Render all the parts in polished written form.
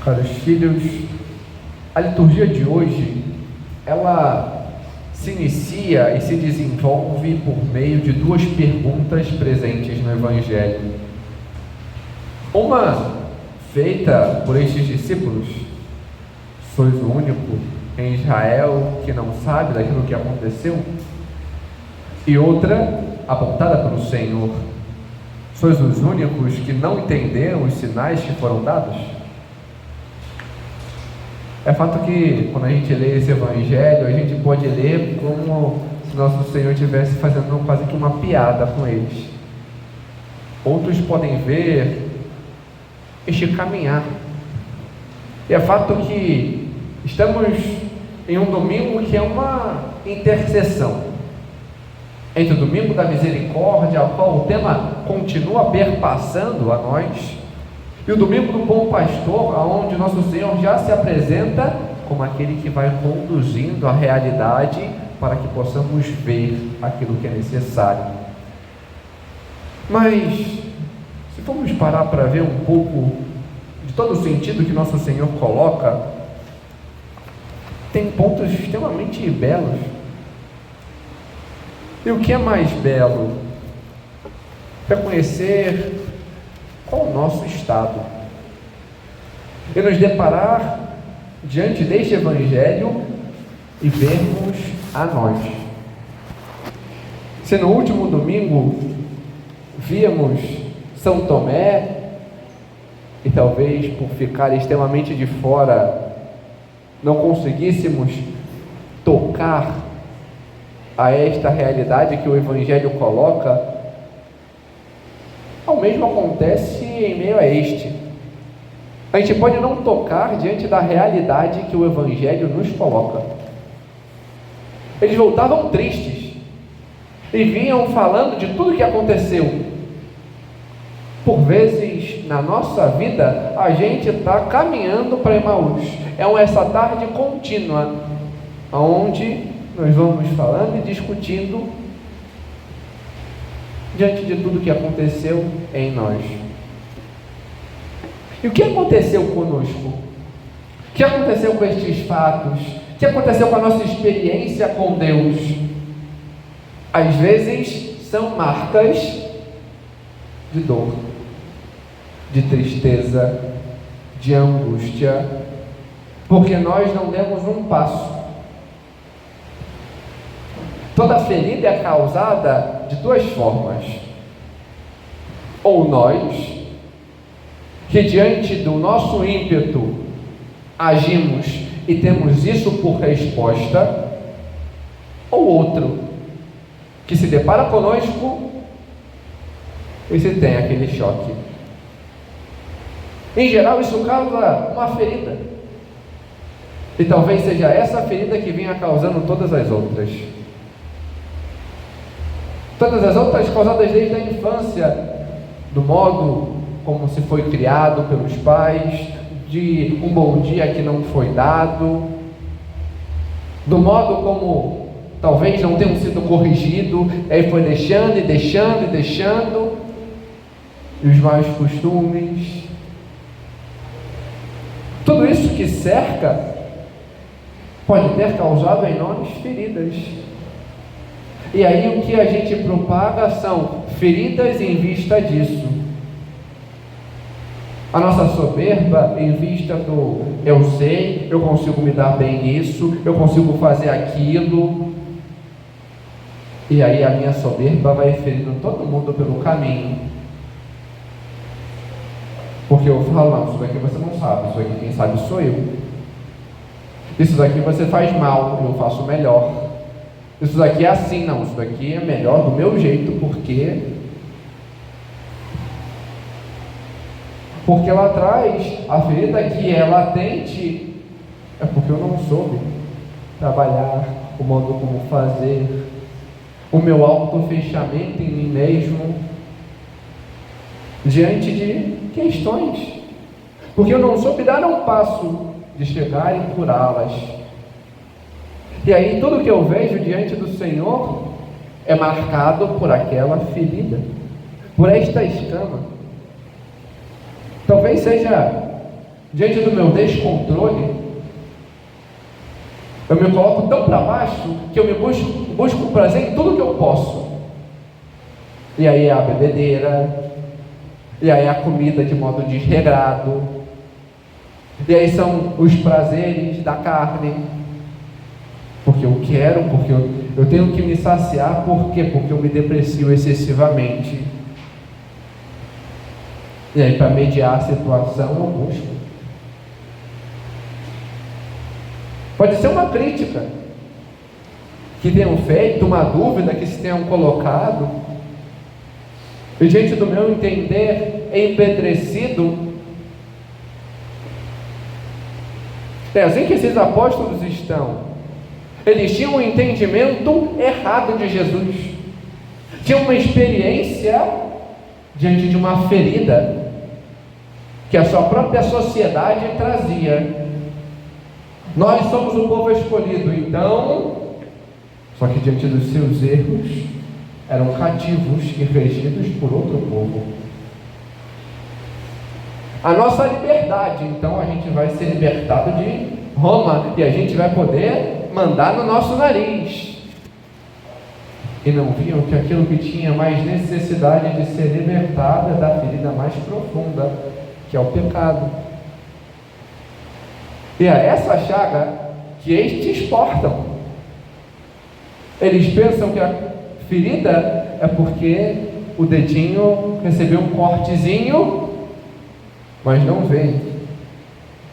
Caros filhos, a liturgia de hoje, ela se inicia e se desenvolve por meio de duas perguntas presentes no Evangelho. Uma feita por estes discípulos: sois o único em Israel que não sabe daquilo que aconteceu? E outra apontada pelo Senhor: sois os únicos que não entenderam os sinais que foram dados? É fato que quando a gente lê esse Evangelho, a gente pode ler como se nosso Senhor estivesse fazendo quase que uma piada com eles. Outros podem ver este caminhar. E é fato que estamos em um domingo que é uma interseção entre o domingo da misericórdia, ao qual o tema continua perpassando a nós, e o domingo do bom pastor, onde nosso Senhor já se apresenta como aquele que vai conduzindo a realidade para que possamos ver aquilo que é necessário. Mas, se formos parar para ver um pouco de todo o sentido que nosso Senhor coloca, tem pontos extremamente belos. E o que é mais belo? Reconhecer qual o nosso estado e nos deparar diante deste Evangelho e vermos a nós. Se no último domingo víamos São Tomé, e talvez por ficar extremamente de fora não conseguíssemos tocar a esta realidade que o Evangelho coloca, o mesmo acontece em meio a este. A gente pode não tocar diante da realidade que o Evangelho nos coloca. Eles voltavam tristes e vinham falando de tudo que aconteceu. Por vezes, na nossa vida, a gente está caminhando para Emaús. É essa tarde contínua, onde nós vamos falando e discutindo diante de tudo que aconteceu em nós. E o que aconteceu conosco? O que aconteceu com estes fatos? O que aconteceu com a nossa experiência com Deus? Às vezes são marcas de dor, de tristeza, de angústia, porque nós não demos um passo. Toda ferida é causada de duas formas: ou nós, que diante do nosso ímpeto agimos e temos isso por resposta, ou outro, que se depara conosco e se tem aquele choque. Em geral, isso causa uma ferida, e talvez seja essa ferida que venha causando todas as outras. Todas as outras causadas desde a infância, do modo como se foi criado pelos pais, de um bom dia que não foi dado, do modo como talvez não tenham sido corrigido, aí foi deixando e deixando e deixando, e os maus costumes, tudo isso que cerca pode ter causado em nós feridas. E aí o que a gente propaga são feridas em vista disso. A nossa soberba em vista do eu sei, eu consigo me dar bem nisso, eu consigo fazer aquilo. E aí a minha soberba vai ferindo todo mundo pelo caminho. Porque eu falo, não, isso daqui você não sabe, isso aqui quem sabe sou eu. Isso daqui você faz mal, eu faço melhor. Isso daqui é assim, não, isso daqui é melhor do meu jeito, porque lá atrás, a ferida que é latente, é porque eu não soube trabalhar o modo como fazer, o meu autofechamento em mim mesmo, diante de questões, porque eu não soube dar um passo de chegar e curá-las. E aí tudo que eu vejo diante do Senhor é marcado por aquela ferida, por esta escama. Talvez seja diante do meu descontrole, eu me coloco tão para baixo que eu me busco prazer em tudo que eu posso. E aí é a bebedeira, e aí é a comida de modo desregrado, e aí são os prazeres da carne, porque eu quero, porque eu tenho que me saciar. Por quê? Porque eu me deprecio excessivamente. E aí, para mediar a situação, eu busco. Pode ser uma crítica que tenham feito, uma dúvida que se tenham colocado, e diante do meu entender empetrecido, é assim que esses apóstolos estão. Eles tinham um entendimento errado de Jesus, tinham uma experiência diante de uma ferida que a sua própria sociedade trazia. Nós somos o povo escolhido, então, só que diante dos seus erros, eram cativos e regidos por outro povo. A nossa liberdade, então, a gente vai ser libertado de Roma, e a gente vai poder mandar no nosso nariz. E não viam que aquilo que tinha mais necessidade de ser libertado é da ferida mais profunda, que é o pecado. E é essa chaga que estes portam. Eles pensam que a ferida é porque o dedinho recebeu um cortezinho, mas não vê.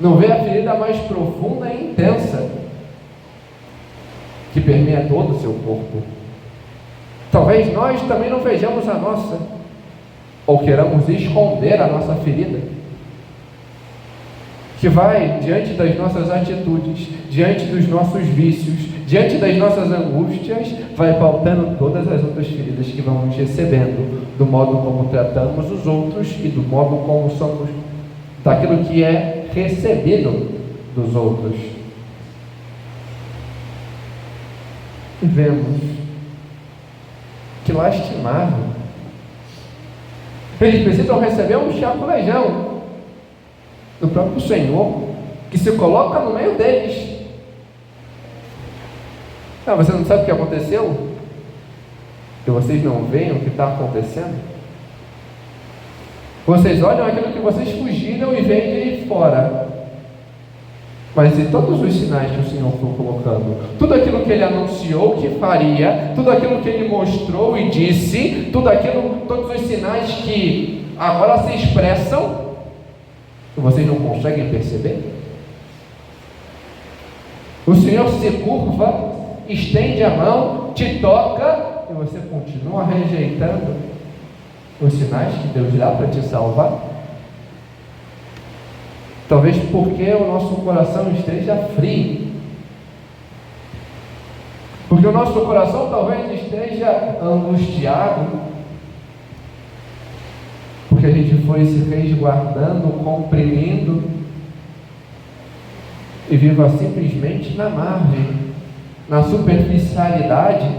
Não vê a ferida mais profunda e intensa, que permeia todo o seu corpo. Talvez nós também não vejamos a nossa, ou queiramos esconder a nossa ferida, que vai diante das nossas atitudes, diante dos nossos vícios, diante das nossas angústias, vai pautando todas as outras feridas que vamos recebendo, do modo como tratamos os outros e do modo como somos, daquilo que é recebido dos outros. E vemos que lastimável. Eles precisam receber um chaculejão do próprio Senhor, que se coloca no meio deles. Você não sabe o que aconteceu? Que vocês não veem o que está acontecendo? Vocês olham aquilo que vocês fugiram e veem de fora. Mas e todos os sinais que o Senhor foi colocando, tudo aquilo que Ele anunciou que faria, tudo aquilo que Ele mostrou e disse, todos os sinais que agora se expressam, vocês não conseguem perceber? O Senhor se curva, estende a mão, te toca, e você continua rejeitando os sinais que Deus dá para te salvar? Talvez porque o nosso coração esteja frio, porque o nosso coração talvez esteja angustiado, porque a gente foi se resguardando, comprimindo, e viva simplesmente na margem, na superficialidade.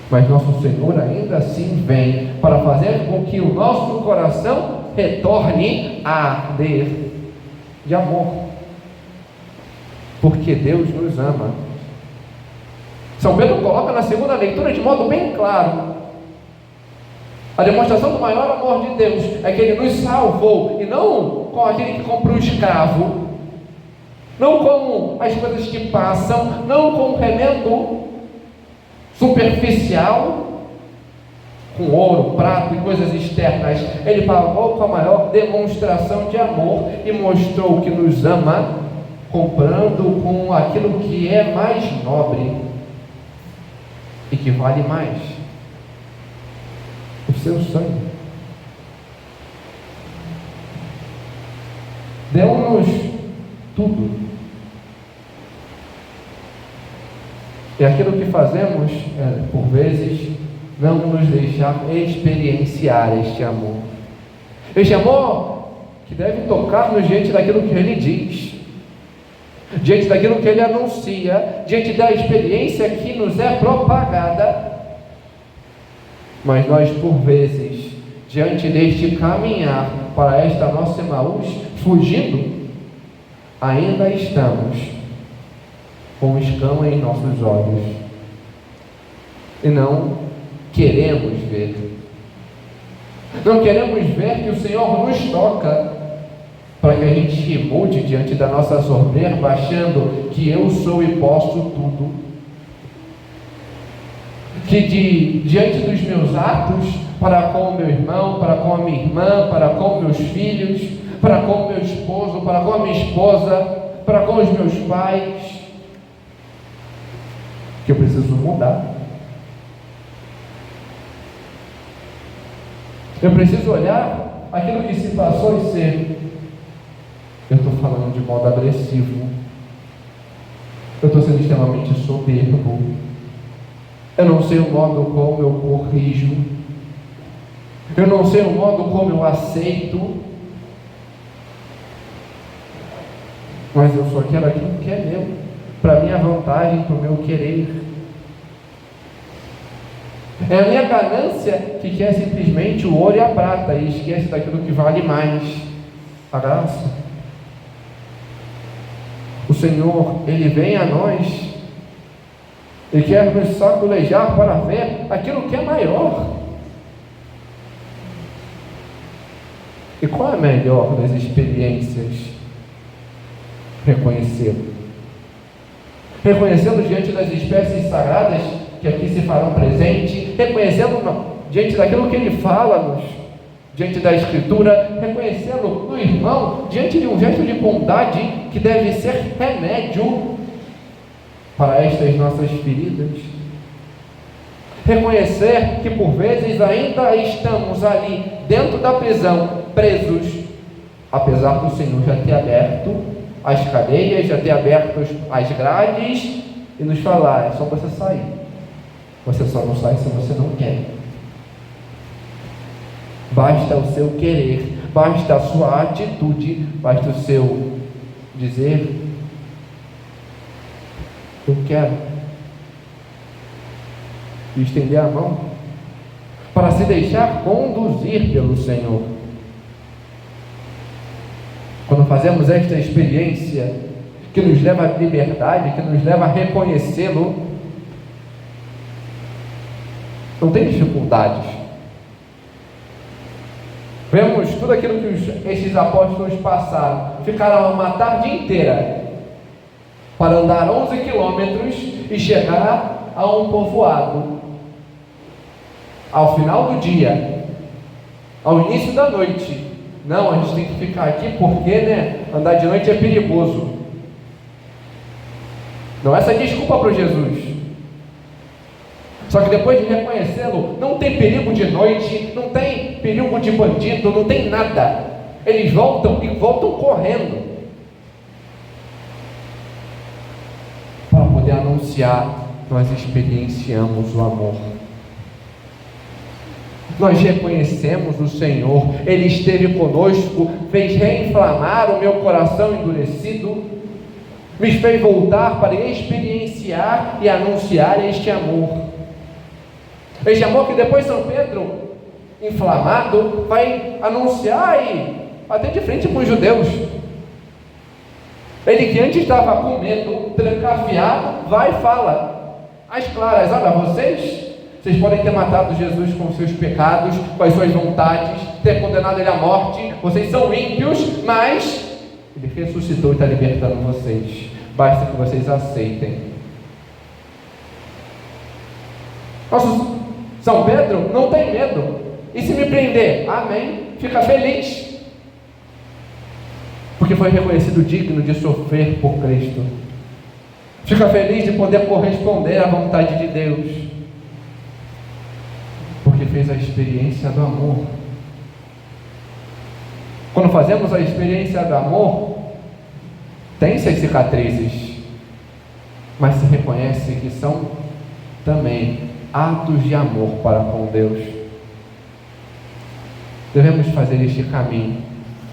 Mas nosso Senhor ainda assim vem para fazer com que o nosso coração retorne a arder de amor, porque Deus nos ama. São Pedro coloca na segunda leitura de modo bem claro: a demonstração do maior amor de Deus é que Ele nos salvou, e não com aquele que compra um escravo, não com as coisas que passam, não com um remendo superficial, com ouro, prato e coisas externas. Ele pagou com a maior demonstração de amor e mostrou que nos ama, comprando com aquilo que é mais nobre e que vale mais: o seu sangue. Deu-nos tudo. E aquilo que fazemos por vezes, não nos deixar experienciar este amor. Este amor que deve tocar-nos diante daquilo que Ele diz, diante daquilo que Ele anuncia, diante da experiência que nos é propagada. Mas nós, por vezes, diante deste caminhar para esta nossa Emaús, fugindo, ainda estamos com escama em nossos olhos e não queremos ver. Não queremos ver que o Senhor nos toca para que a gente mude diante da nossa soberba, achando que eu sou e posso tudo. Que diante dos meus atos, para com o meu irmão, para com a minha irmã, para com meus filhos, para com o meu esposo, para com a minha esposa, para com os meus pais, que eu preciso mudar. Eu preciso olhar aquilo que se passou e ser. Eu estou falando de modo agressivo. Eu estou sendo extremamente soberbo. Eu não sei o modo como eu corrijo. Eu não sei o modo como eu aceito. Mas eu só quero aquilo que é meu, para minha vantagem, para o meu querer. É a minha ganância que quer simplesmente o ouro e a prata e esquece daquilo que vale mais, a graça. O Senhor, Ele vem a nós e quer nos saculejar para ver aquilo que é maior. E qual é a melhor das experiências? Reconhecê-lo. Reconhecê-lo diante das espécies sagradas que aqui se farão presente, reconhecê-lo diante daquilo que Ele fala-nos, diante da Escritura, reconhecê-lo no irmão, diante de um gesto de bondade que deve ser remédio para estas nossas feridas. Reconhecer que por vezes ainda estamos ali dentro da prisão, presos, apesar do Senhor já ter aberto as cadeias, já ter aberto as grades e nos falar: é só você sair. Você só não sai se você não quer. Basta o seu querer, basta a sua atitude, basta o seu dizer: eu quero. E estender a mão para se deixar conduzir pelo Senhor. Quando fazemos esta experiência que nos leva à liberdade, que nos leva a reconhecê-lo, não tem dificuldades. Vemos tudo aquilo que estes apóstolos passaram. Ficaram uma tarde inteira para andar 11 quilômetros e chegar a um povoado. Ao final do dia, ao início da noite. Não, a gente tem que ficar aqui porque, andar de noite é perigoso. Não, essa é desculpa para Jesus. Só que depois de reconhecê-lo, não tem perigo de noite, não tem perigo de bandido, não tem nada. Eles voltam e voltam correndo para poder anunciar: nós experienciamos o amor. Nós reconhecemos o Senhor, Ele esteve conosco, fez reinflamar o meu coração endurecido, me fez voltar para experienciar e anunciar este amor. Este amor que depois São Pedro, inflamado, vai anunciar e até de frente com os judeus. Ele que antes estava com medo, trancafiado, vai e fala às claras: olha, vocês podem ter matado Jesus com os seus pecados, com as suas vontades, ter condenado Ele à morte, vocês são ímpios, mas Ele ressuscitou e está libertando vocês. Basta que vocês aceitem. Nosso São Pedro não tem medo. E se me prender? Amém. Fica feliz. Porque foi reconhecido digno de sofrer por Cristo. Fica feliz de poder corresponder à vontade de Deus. Porque fez a experiência do amor. Quando fazemos a experiência do amor, tem-se as cicatrizes, mas se reconhece que são também atos de amor para com Deus. Devemos fazer este caminho,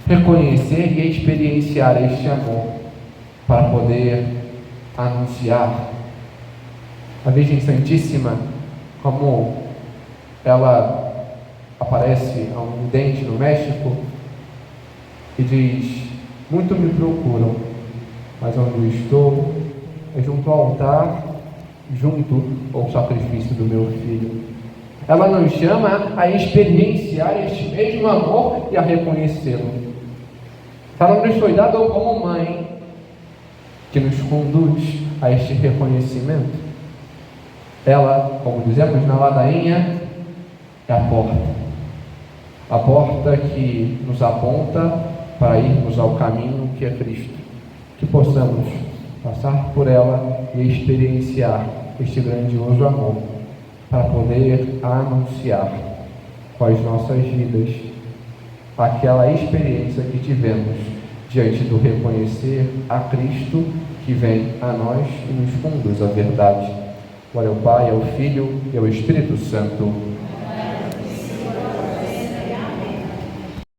reconhecer e experienciar este amor, para poder anunciar. a Virgem Santíssima, como ela aparece a um vidente no México e diz: muito me procuram, mas onde eu estou é junto ao altar, junto ao sacrifício do meu filho. Ela nos chama a experienciar este mesmo amor e a reconhecê-lo. Ela nos foi dada como mãe, que nos conduz a este reconhecimento. Ela, como dizemos na ladainha, é a porta que nos aponta para irmos ao caminho que é Cristo. Que possamos passar por ela e experienciar este grandioso amor, para poder anunciar com as nossas vidas aquela experiência que tivemos diante do reconhecer a Cristo que vem a nós e nos conduz à verdade. Glória ao Pai, ao Filho e ao Espírito Santo.